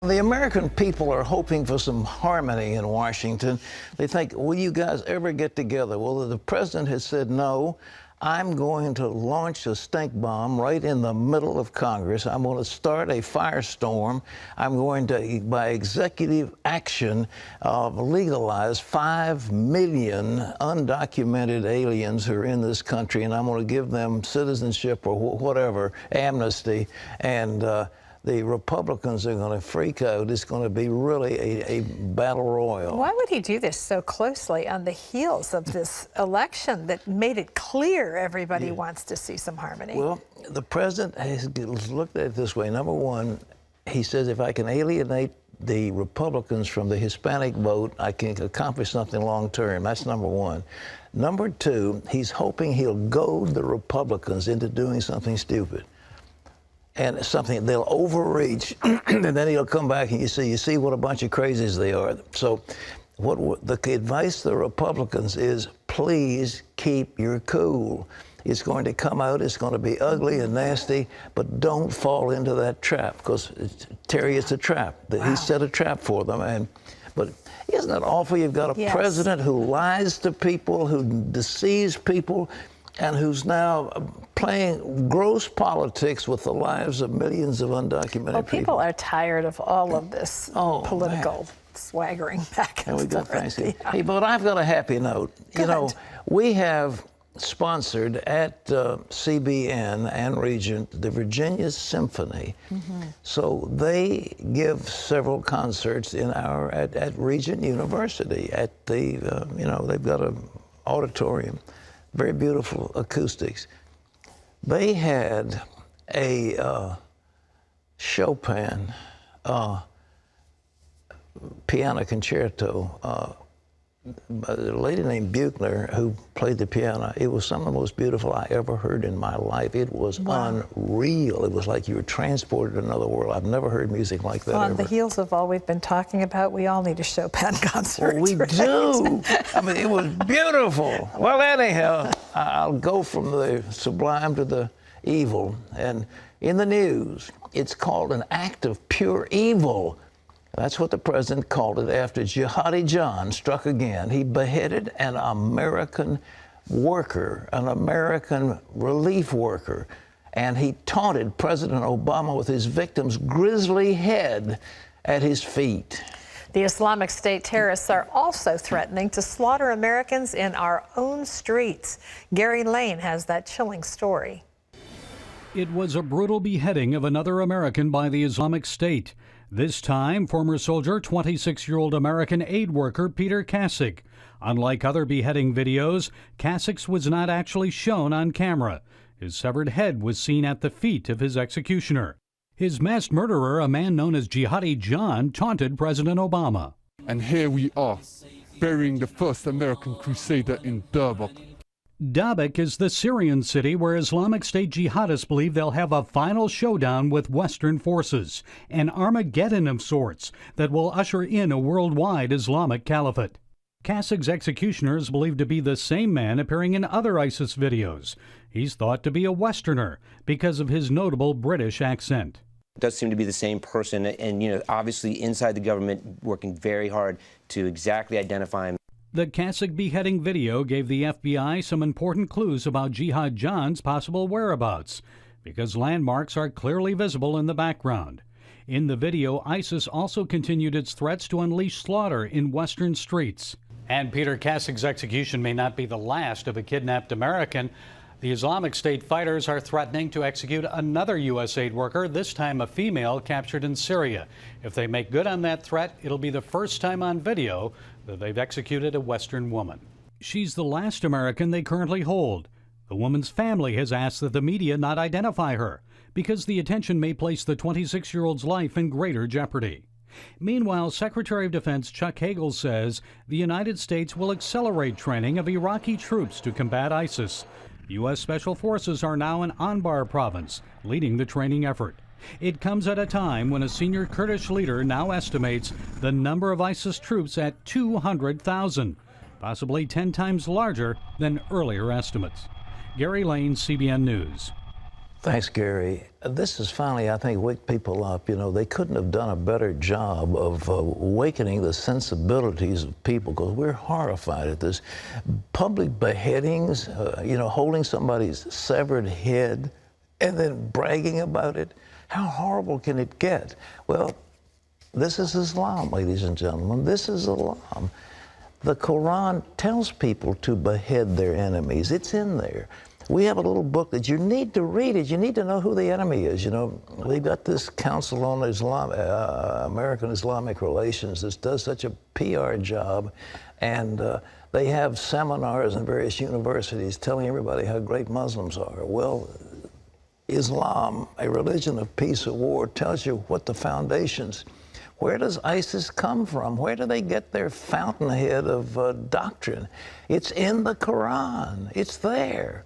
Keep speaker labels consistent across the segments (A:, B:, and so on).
A: The American people are hoping for some harmony in Washington. They think, will you guys ever get together? Well, the president has said, no, I'm going to launch a stink bomb right in the middle of Congress. I'm going to start a firestorm. I'm going to, by executive action, legalize 5 million undocumented aliens who are in this country, and I'm going to give them citizenship or whatever, amnesty, and the Republicans are going to freak out. It's going to be really a battle royal.
B: Why would he do this so closely on the heels of this election that made it clear everybody wants to see some harmony?
A: Well, the president has looked at it this way. Number one, he says if I can alienate the Republicans from the Hispanic vote, I can accomplish something long term. That's number one. Number two, he's hoping he'll goad the Republicans into doing something stupid. And something they'll overreach, and then he'll come back and you see what a bunch of crazies they are. So what the advice to the Republicans is, please keep your cool. It's going to come out, it's going to be ugly and nasty, but don't fall into that trap, because Terry, it's a trap. Wow. He set a trap for them. But isn't it awful? You've got a president who lies to people, who deceives people, and who's now playing gross politics with the lives of millions of undocumented people.
B: People are tired of all of this political swaggering back and forth.
A: got Thanksgiving. Hey, but I've got a happy note.
B: Good.
A: You know, we have sponsored at CBN and Regent the Virginia Symphony. So they give several concerts in at Regent University at the they've got an auditorium, very beautiful acoustics. They had a Chopin piano concerto. A lady named Buchner who played the piano. It was some of the most beautiful I ever heard in my life. It was unreal. It was like you were transported to another world. I've never heard music like that
B: on the heels of all we've been talking about, we all need a Chopin concert.
A: Well, we do. I mean, it was beautiful. Well, anyhow, I'll go from the sublime to the evil. And in the news, it's called an act of pure evil. That's what the president called it after Jihadi John struck again. He beheaded an American worker, an American relief worker, and he taunted President Obama with his victim's grisly head at his feet.
B: The Islamic State terrorists are also threatening to slaughter Americans in our own streets. Gary Lane has that chilling story.
C: It was a brutal beheading of another American by the Islamic State. This time, former soldier, 26-year-old American aid worker Peter Kasich. Unlike other beheading videos, Kasich was not actually shown on camera. His severed head was seen at the feet of his executioner. His masked murderer, a man known as Jihadi John, taunted President Obama.
D: And here we are, burying the first American crusader in Dabiq.
C: Dabiq is the Syrian city where Islamic State jihadists believe they'll have a final showdown with Western forces, an Armageddon of sorts that will usher in a worldwide Islamic caliphate. Kasich's executioner is believed to be the same man appearing in other ISIS videos. He's thought to be a Westerner because of his notable British accent.
E: It does seem to be the same person, and obviously inside the government working very hard to exactly identify him.
C: The Kasich beheading video gave the FBI some important clues about Jihad John's possible whereabouts, because landmarks are clearly visible in the background. In the video, ISIS also continued its threats to unleash slaughter in western streets. And Peter Kasich's execution may not be the last of a kidnapped American. The Islamic State fighters are threatening to execute another U.S. aid worker, this time a female captured in Syria. If they make good on that threat, it'll be the first time on video that they've executed a Western woman. She's the last American they currently hold. The woman's family has asked that the media not identify her because the attention may place the 26-year-old's life in greater jeopardy. Meanwhile, Secretary of Defense Chuck Hagel says the United States will accelerate training of Iraqi troops to combat ISIS. U.S. Special Forces are now in Anbar province, leading the training effort. It comes at a time when a senior Kurdish leader now estimates the number of ISIS troops at 200,000, possibly 10 times larger than earlier estimates. Gary Lane, CBN News.
A: Thanks, Gary. this is finally, I think, wake people up. You know, they couldn't have done a better job of awakening the sensibilities of people, because we're horrified at this. Public beheadings, you know, holding somebody's severed head and then bragging about it. How horrible can it get? Well, this is Islam, ladies and gentlemen. This is Islam. The Quran tells people to behead their enemies. It's in there. We have a little book that you need to read it. You need to know who the enemy is. You know, we've got this Council on American Islamic Relations that does such a PR job, and they have seminars in various universities telling everybody how great Muslims are. Well, Islam, a religion of peace or war, tells you what the foundations. Where does ISIS come from? Where do they get their fountainhead of doctrine? It's in the Quran. It's there.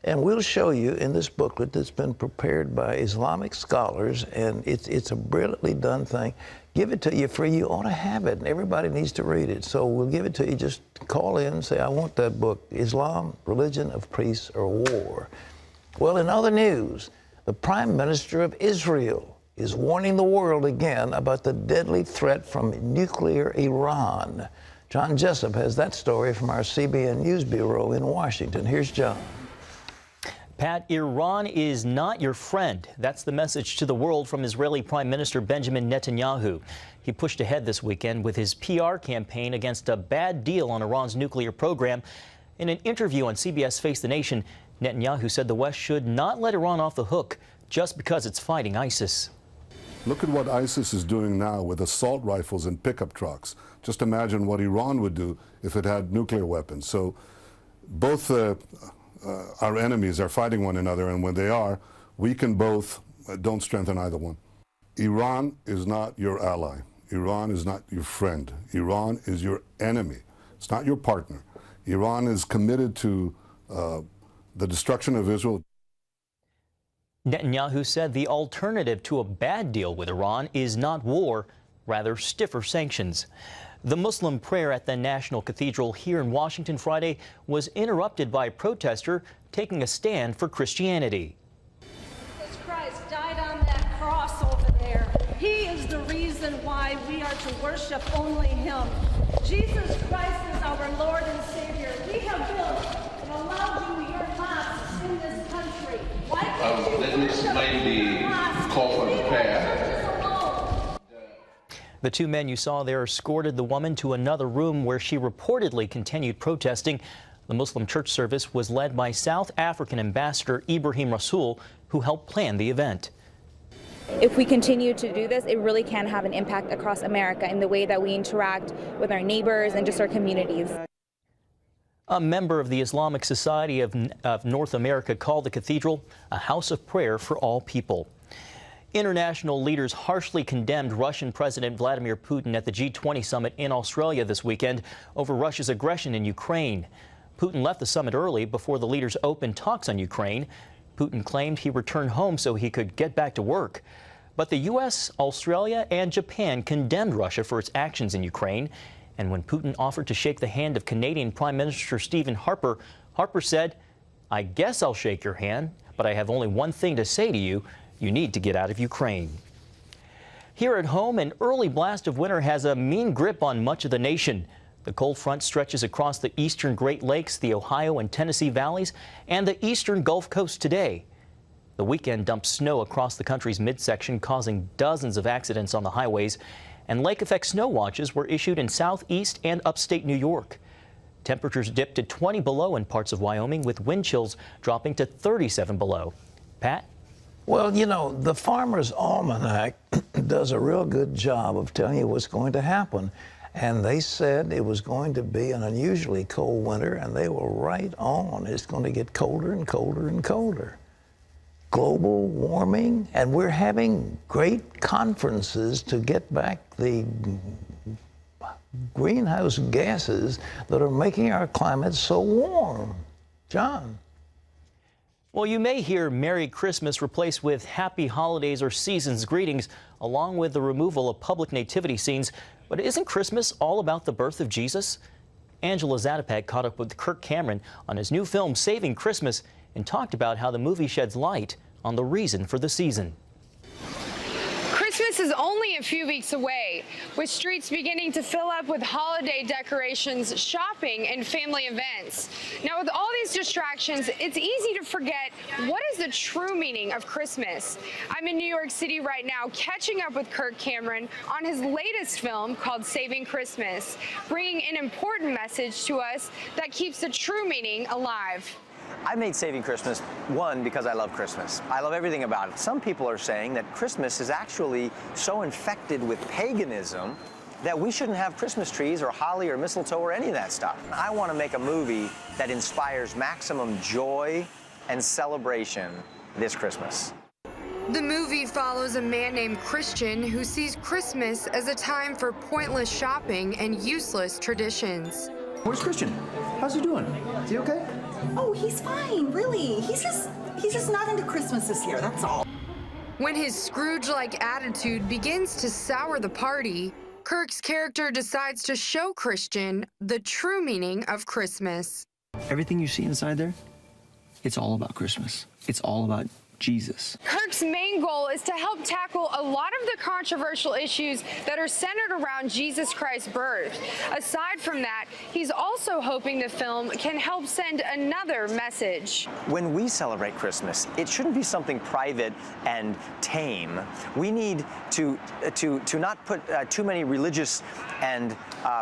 A: And we'll show you in this booklet that's been prepared by Islamic scholars, and it's a brilliantly done thing. Give it to you free. You ought to have it, and everybody needs to read it. So we'll give it to you. Just call in and say, I want that book, Islam, Religion of Peace or War. Well, in other news, the Prime Minister of Israel is warning the world again about the deadly threat from nuclear Iran. John Jessup has that story from our CBN News Bureau in Washington. Here's John.
F: Pat, Iran is not your friend. That's the message to the world from Israeli Prime Minister Benjamin Netanyahu. He pushed ahead this weekend with his PR campaign against a bad deal on Iran's nuclear program. In an interview on CBS Face the Nation, Netanyahu said the West should not let Iran off the hook just because it's fighting ISIS.
G: Look at what ISIS is doing now with assault rifles and pickup trucks. Just imagine what Iran would do if it had nuclear weapons. So both our enemies are fighting one another, and when they are, we can both don't strengthen either one. Iran is not your ally. Iran is not your friend. Iran is your enemy. It's not your partner. Iran is committed to the destruction of Israel.
F: Netanyahu said the alternative to a bad deal with Iran is not war, rather stiffer sanctions. The Muslim prayer at the National Cathedral here in Washington Friday was interrupted by a protester taking a stand for Christianity.
H: Jesus Christ died on that cross over there. He is the reason why we are to worship only Him. Jesus Christ is our Lord and Savior. We have built and allowed you your mosques in this country. Why can't you
I: let me explain the call for the prayer.
F: The two men you saw there escorted the woman to another room where she reportedly continued protesting. The Muslim church service was led by South African Ambassador Ibrahim Rasool, who helped plan the event.
J: If we continue to do this, it really can have an impact across America in the way that we interact with our neighbors and just our communities.
F: A member of the Islamic Society of North America called the cathedral a house of prayer for all people. International leaders harshly condemned Russian President Vladimir Putin at the G20 summit in Australia this weekend over Russia's aggression in Ukraine. Putin left the summit early before the leaders opened talks on Ukraine. Putin claimed he returned home so he could get back to work. But the U.S., Australia, and Japan condemned Russia for its actions in Ukraine. And when Putin offered to shake the hand of Canadian Prime Minister Stephen Harper, Harper said, "I guess I'll shake your hand, but I have only one thing to say to you. You need to get out of Ukraine." Here at home, an early blast of winter has a mean grip on much of the nation. The cold front stretches across the eastern Great Lakes, the Ohio and Tennessee valleys, and the eastern Gulf Coast today. The weekend dumped snow across the country's midsection, causing dozens of accidents on the highways, and lake effect snow watches were issued in southeast and upstate New York. Temperatures dipped to 20 below in parts of Wyoming, with wind chills dropping to 37 below. Pat?
A: Well, you know, the Farmer's Almanac does a real good job of telling you what's going to happen. And they said it was going to be an unusually cold winter, and they were right on. It's going to get colder and colder and colder. Global warming, and we're having great conferences to get back the greenhouse gases that are making our climate so warm. John?
F: Well, you may hear Merry Christmas replaced with Happy Holidays or Season's Greetings, along with the removal of public nativity scenes. But isn't Christmas all about the birth of Jesus? Angela Zatopek caught up with Kirk Cameron on his new film, Saving Christmas, and talked about how the movie sheds light on the reason for the season.
K: Christmas is only a few weeks away, with streets beginning to fill up with holiday decorations, shopping, and family events. Now, with all these distractions, it's easy to forget what is the true meaning of Christmas. I'm in New York City right now, catching up with Kirk Cameron on his latest film called Saving Christmas, bringing an important message to us that keeps the true meaning alive.
L: I made Saving Christmas, one, because I love Christmas. I love everything about it. Some people are saying that Christmas is actually so infected with paganism that we shouldn't have Christmas trees or holly or mistletoe or any of that stuff. I want to make a movie that inspires maximum joy and celebration this Christmas.
K: The movie follows a man named Christian who sees Christmas as a time for pointless shopping and useless traditions.
M: Where's Christian? How's he doing? Is he okay?
N: Oh, he's fine, really. He's just not into Christmas this year, that's all.
K: When his Scrooge-like attitude begins to sour the party, Kirk's character decides to show Christian the true meaning of Christmas.
M: Everything you see inside there, it's all about Christmas. It's all about Jesus.
K: Kirk's main goal is to help tackle a lot of the controversial issues that are centered around Jesus Christ's birth. Aside from that, he's also hoping the film can help send another message.
L: When we celebrate Christmas, it shouldn't be something private and tame. We need to not put too many religious and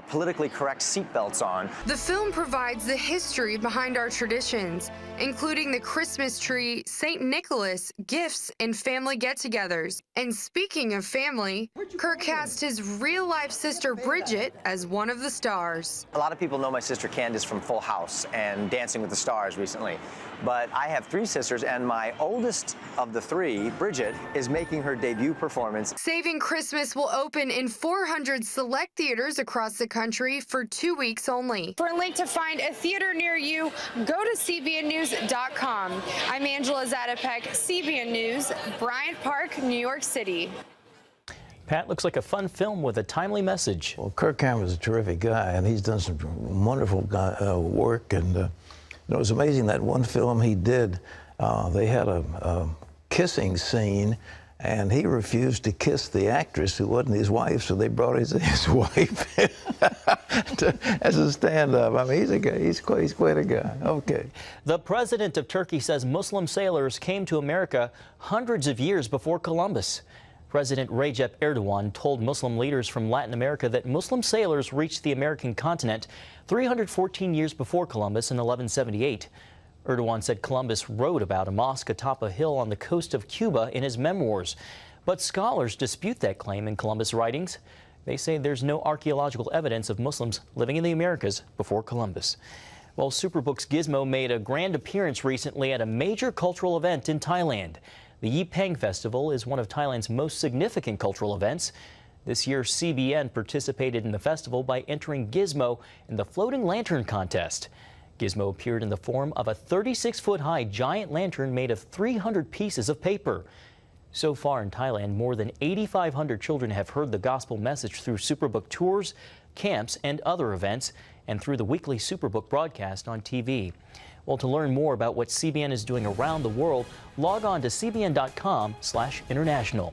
L: politically correct seatbelts on.
K: The film provides the history behind our traditions, including the Christmas tree, St. Nicholas, gifts, and family get-togethers. And speaking of family, Kirk cast his real-life sister Bridget as one of the stars.
L: A lot of people know my sister Candace from Full House and Dancing with the Stars recently. But I have three sisters, and my oldest of the three, Bridget, is making her debut performance.
K: Saving Christmas will open in 400 select theaters across the country for 2 weeks only. For a link to find a theater near you, go to cbnnews.com. I'm Angela Zatopek, CBN News, Bryant Park, New York City.
F: Pat, looks like a fun film with a timely message.
A: Well, Kirk Cameron's a terrific guy, and he's done some wonderful work. And it was amazing that one film he did, they had a kissing scene, and he refused to kiss the actress who wasn't his wife, so they brought his wife as a stand-up. I mean, he's a guy. He's quite a guy. Okay.
F: The president of Turkey says Muslim sailors came to America hundreds of years before Columbus. President Recep Erdogan told Muslim leaders from Latin America that Muslim sailors reached the American continent 314 years before Columbus in 1178. Erdogan said Columbus wrote about a mosque atop a hill on the coast of Cuba in his memoirs. But scholars dispute that claim in Columbus' writings. They say there's no archaeological evidence of Muslims living in the Americas before Columbus. Well, Superbook's Gizmo made a grand appearance recently at a major cultural event in Thailand. The Yipeng Festival is one of Thailand's most significant cultural events. This year, CBN participated in the festival by entering Gizmo in the Floating Lantern Contest. Gizmo appeared in the form of a 36-foot-high giant lantern made of 300 pieces of paper. So far in Thailand, more than 8,500 children have heard the gospel message through Superbook tours, camps, and other events, and through the weekly Superbook broadcast on TV. Well, to learn more about what CBN is doing around the world, log on to cbn.com/international.